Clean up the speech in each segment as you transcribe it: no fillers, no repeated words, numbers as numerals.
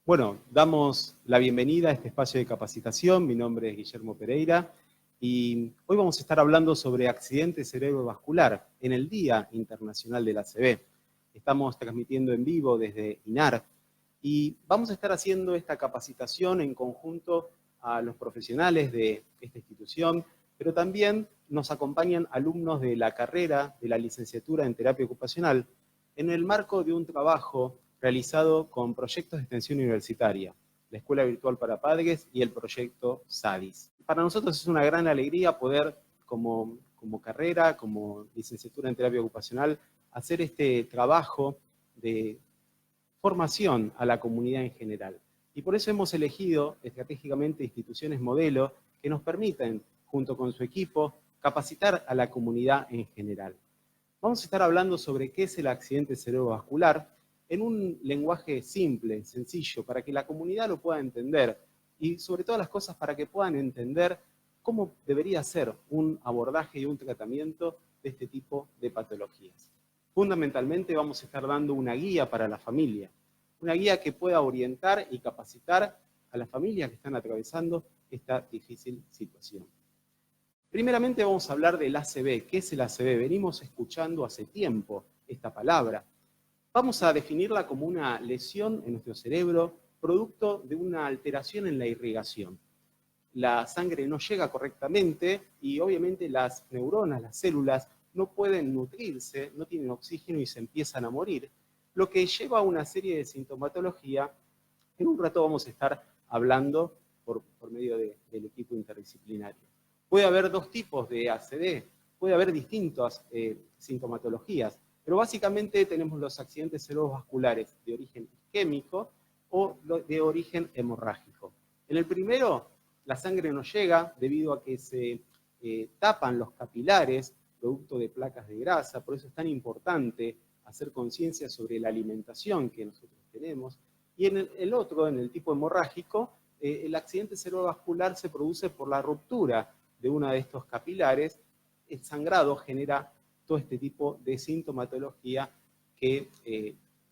Bueno, damos la bienvenida a este espacio de capacitación. Mi nombre es Guillermo Pereira y hoy vamos a estar hablando sobre accidente cerebrovascular en el Día Internacional del ACV. Estamos transmitiendo en vivo desde INAR y vamos a estar haciendo esta capacitación en conjunto a los profesionales de esta institución, pero también nos acompañan alumnos de la carrera de la licenciatura en terapia ocupacional en el marco de un trabajo realizado con proyectos de extensión universitaria, la Escuela Virtual para Padres y el proyecto SADIS. Para nosotros es una gran alegría poder, como carrera, como licenciatura en terapia ocupacional, hacer este trabajo de formación a la comunidad en general. Y por eso hemos elegido estratégicamente instituciones modelo que nos permiten, junto con su equipo, capacitar a la comunidad en general. Vamos a estar hablando sobre qué es el accidente cerebrovascular en un lenguaje simple, sencillo, para que la comunidad lo pueda entender y sobre todas las cosas para que puedan entender cómo debería ser un abordaje y un tratamiento de este tipo de patologías. Fundamentalmente vamos a estar dando una guía para la familia, una guía que pueda orientar y capacitar a las familias que están atravesando esta difícil situación. Primeramente vamos a hablar del ACV. ¿Qué es el ACV? Venimos escuchando hace tiempo esta palabra. Vamos a definirla como una lesión en nuestro cerebro producto de una alteración en la irrigación. La sangre no llega correctamente y obviamente las neuronas, las células, no pueden nutrirse, no tienen oxígeno y se empiezan a morir, lo que lleva a una serie de sintomatología. En un rato vamos a estar hablando por medio del equipo interdisciplinario. Puede haber dos tipos de ACV, puede haber distintas sintomatologías, pero básicamente tenemos los accidentes cerebrovasculares de origen isquémico o de origen hemorrágico. En el primero, la sangre no llega debido a que se tapan los capilares, producto de placas de grasa, por eso es tan importante hacer conciencia sobre la alimentación que nosotros tenemos. Y en el otro, en el tipo hemorrágico, el accidente cerebrovascular se produce por la ruptura de uno de estos capilares. El sangrado genera todo este tipo de sintomatología que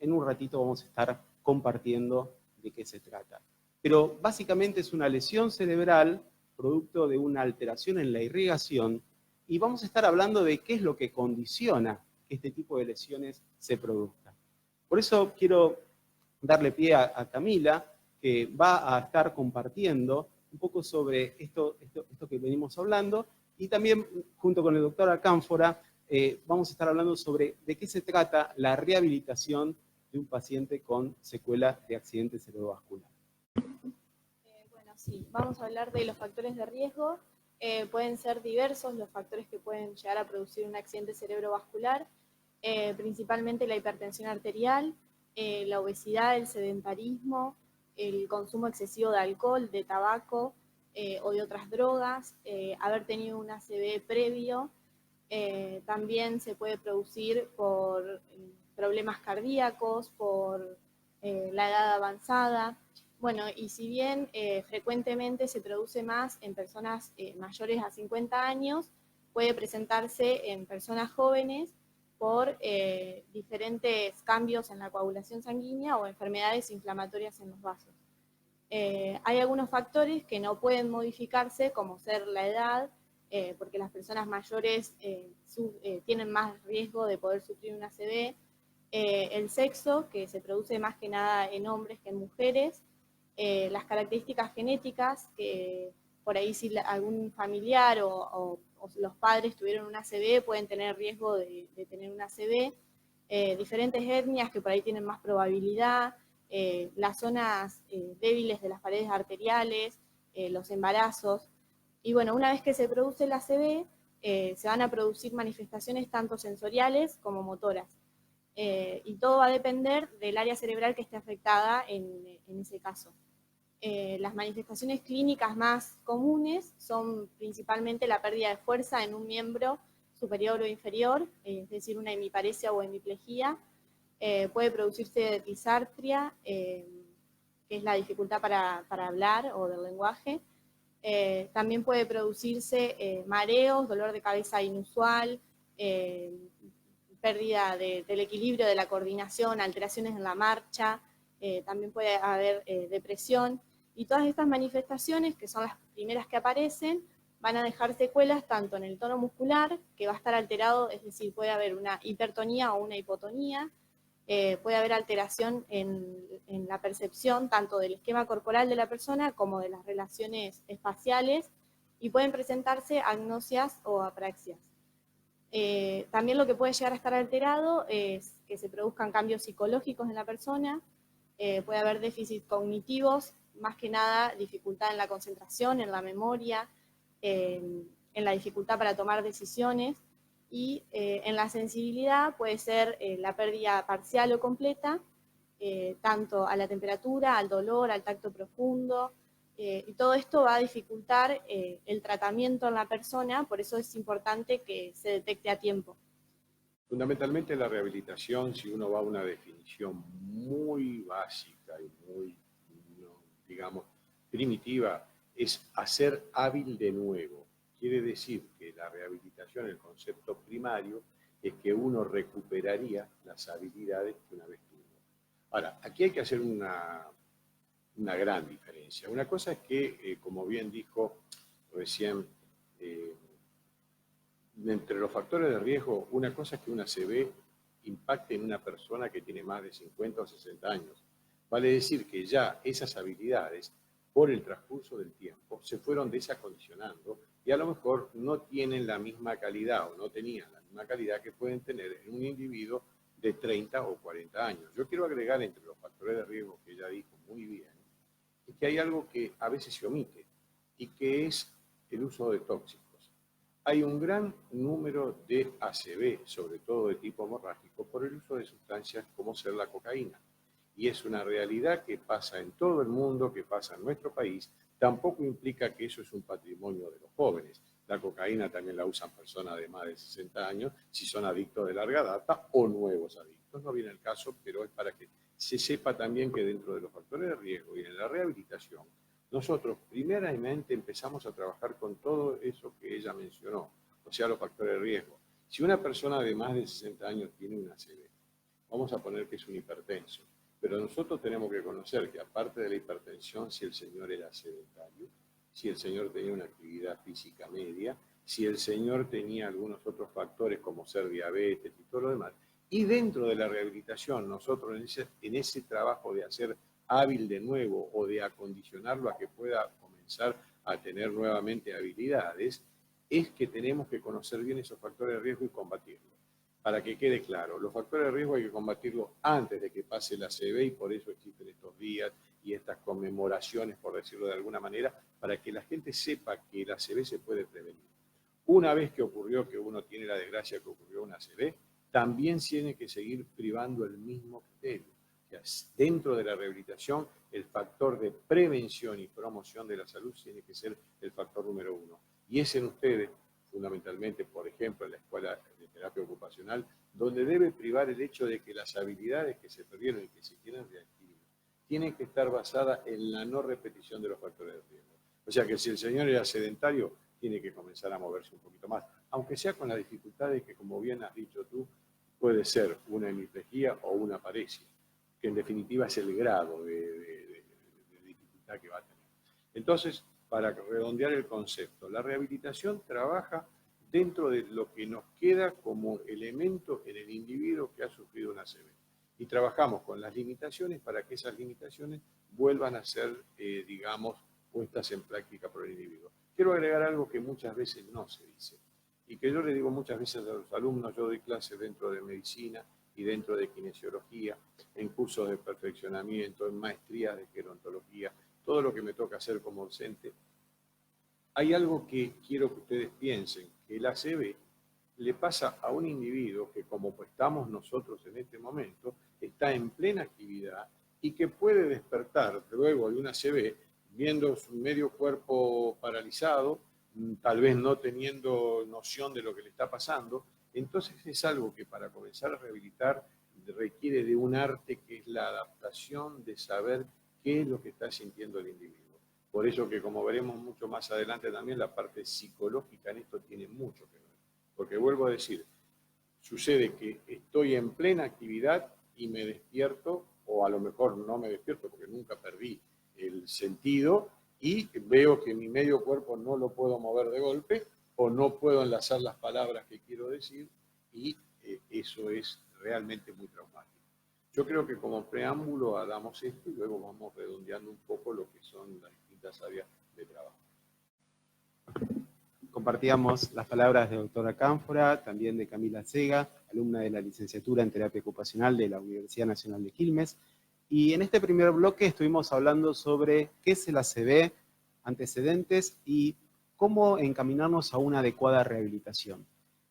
en un ratito vamos a estar compartiendo de qué se trata. Pero básicamente es una lesión cerebral producto de una alteración en la irrigación y vamos a estar hablando de qué es lo que condiciona que este tipo de lesiones se produzcan. Por eso quiero darle pie a Camila, que va a estar compartiendo un poco sobre esto que venimos hablando, y también junto con el doctor Acánfora vamos a estar hablando sobre de qué se trata la rehabilitación de un paciente con secuela de accidente cerebrovascular. Bueno, sí, vamos a hablar de los factores de riesgo. Pueden ser diversos los factores que pueden llegar a producir un accidente cerebrovascular, principalmente la hipertensión arterial, la obesidad, el sedentarismo, el consumo excesivo de alcohol, de tabaco o de otras drogas, haber tenido un ACV previo. También se puede producir por problemas cardíacos, por la edad avanzada. Bueno, y si bien frecuentemente se produce más en personas mayores a 50 años, puede presentarse en personas jóvenes por diferentes cambios en la coagulación sanguínea o enfermedades inflamatorias en los vasos. Hay algunos factores que no pueden modificarse, como ser la edad, porque las personas mayores tienen más riesgo de poder sufrir un ACV, el sexo, que se produce más que nada en hombres que en mujeres, las características genéticas, que por ahí si algún familiar o los padres tuvieron un ACV, pueden tener riesgo de tener un ACV, diferentes etnias que por ahí tienen más probabilidad, las zonas débiles de las paredes arteriales, los embarazos. Y bueno, una vez que se produce el ACV, se van a producir manifestaciones tanto sensoriales como motoras. Y todo va a depender del área cerebral que esté afectada en ese caso. Las manifestaciones clínicas más comunes son principalmente la pérdida de fuerza en un miembro superior o inferior, es decir, una hemiparesia o hemiplegia. Puede producirse disartria, que es la dificultad para hablar o del lenguaje. También puede producirse mareos, dolor de cabeza inusual, pérdida del equilibrio, de la coordinación, alteraciones en la marcha, también puede haber depresión, y todas estas manifestaciones, que son las primeras que aparecen, van a dejar secuelas tanto en el tono muscular, que va a estar alterado, es decir, puede haber una hipertonía o una hipotonía, puede haber alteración en la percepción tanto del esquema corporal de la persona como de las relaciones espaciales, y pueden presentarse agnosias o apraxias. También lo que puede llegar a estar alterado es que se produzcan cambios psicológicos en la persona, puede haber déficits cognitivos, más que nada dificultad en la concentración, en la memoria, en la dificultad para tomar decisiones, y en la sensibilidad puede ser la pérdida parcial o completa, tanto a la temperatura, al dolor, al tacto profundo, y todo esto va a dificultar el tratamiento en la persona, por eso es importante que se detecte a tiempo. Fundamentalmente la rehabilitación, si uno va a una definición muy básica y muy, digamos, primitiva, es hacer hábil de nuevo. Quiere decir que la rehabilitación, el concepto primario, es que uno recuperaría las habilidades que una vez tuvo. Ahora, aquí hay que hacer una gran diferencia. Una cosa es que, como bien dijo recién, entre los factores de riesgo, una cosa es que una ACV impacte en una persona que tiene más de 50 o 60 años. Vale decir que ya esas habilidades, por el transcurso del tiempo, se fueron desacondicionando y a lo mejor no tienen la misma calidad o no tenían la misma calidad que pueden tener en un individuo de 30 o 40 años. Yo quiero agregar entre los factores de riesgo que ella dijo muy bien, es que hay algo que a veces se omite y que es el uso de tóxicos. Hay un gran número de ACV, sobre todo de tipo hemorrágico, por el uso de sustancias como ser la cocaína. Y es una realidad que pasa en todo el mundo, que pasa en nuestro país. Tampoco implica que eso es un patrimonio de los jóvenes. La cocaína también la usan personas de más de 60 años, si son adictos de larga data o nuevos adictos. No viene el caso, pero es para que se sepa también que dentro de los factores de riesgo y en la rehabilitación, nosotros primeramente empezamos a trabajar con todo eso que ella mencionó, o sea, los factores de riesgo. Si una persona de más de 60 años tiene una ACV, vamos a poner que es un hipertenso, pero nosotros tenemos que conocer que aparte de la hipertensión, si el señor era sedentario, si el señor tenía una actividad física media, si el señor tenía algunos otros factores como ser diabetes y todo lo demás. Y dentro de la rehabilitación, nosotros en ese trabajo de hacer hábil de nuevo o de acondicionarlo a que pueda comenzar a tener nuevamente habilidades, es que tenemos que conocer bien esos factores de riesgo y combatirlos. Para que quede claro, los factores de riesgo hay que combatirlos antes de que pase la ACV y por eso existen estos días y estas conmemoraciones, por decirlo de alguna manera, para que la gente sepa que la ACV se puede prevenir. Una vez que ocurrió, que uno tiene la desgracia que ocurrió una ACV, también tiene que seguir privando el mismo criterio. Dentro de la rehabilitación, el factor de prevención y promoción de la salud tiene que ser el factor número uno. Y es en ustedes, fundamentalmente, por ejemplo, en la escuela de terapia ocupacional, donde debe privar el hecho de que las habilidades que se perdieron y que se quieren reactivar, tienen que estar basadas en la no repetición de los factores de riesgo. O sea que si el señor era sedentario, tiene que comenzar a moverse un poquito más, aunque sea con las dificultades que, como bien has dicho tú, puede ser una hemiplegia o una paresia, que en definitiva es el grado de dificultad que va a tener. Entonces, para redondear el concepto, la rehabilitación trabaja dentro de lo que nos queda como elemento en el individuo que ha sufrido una ACV. Y trabajamos con las limitaciones para que esas limitaciones vuelvan a ser, digamos, puestas en práctica por el individuo. Quiero agregar algo que muchas veces no se dice y que yo le digo muchas veces a los alumnos. Yo doy clases dentro de medicina y dentro de kinesiología, en cursos de perfeccionamiento, en maestrías de gerontología, todo lo que me toca hacer como docente. Hay algo que quiero que ustedes piensen, que el ACV le pasa a un individuo que, como estamos nosotros en este momento, está en plena actividad y que puede despertar luego de una ACV viendo su medio cuerpo paralizado, tal vez no teniendo noción de lo que le está pasando. Entonces es algo que para comenzar a rehabilitar requiere de un arte que es la adaptación de saber qué es lo que está sintiendo el individuo. Por eso que, como veremos mucho más adelante también, la parte psicológica en esto tiene mucho que ver. Porque vuelvo a decir, sucede que estoy en plena actividad y me despierto o a lo mejor no me despierto porque nunca perdí el sentido y veo que mi medio cuerpo no lo puedo mover de golpe o no puedo enlazar las palabras que quiero decir y eso es realmente muy traumático. Yo creo que como preámbulo hagamos esto y luego vamos redondeando un poco lo que son las distintas áreas de trabajo. Compartíamos las palabras de doctora Cánfora, también de Camila Sega, alumna de la licenciatura en terapia ocupacional de la Universidad Nacional de Quilmes. Y en este primer bloque estuvimos hablando sobre qué es el ACV, antecedentes y cómo encaminarnos a una adecuada rehabilitación.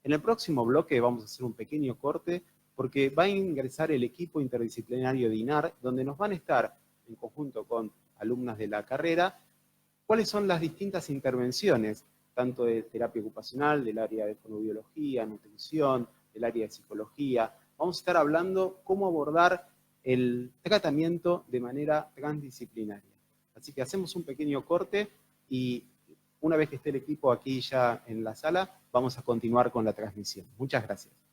En el próximo bloque vamos a hacer un pequeño corte porque va a ingresar el equipo interdisciplinario de INAR, donde nos van a estar, en conjunto con alumnas de la carrera, cuáles son las distintas intervenciones, tanto de terapia ocupacional, del área de fonobiología, nutrición, del área de psicología. Vamos a estar hablando cómo abordar el tratamiento de manera transdisciplinaria. Así que hacemos un pequeño corte y una vez que esté el equipo aquí ya en la sala, vamos a continuar con la transmisión. Muchas gracias.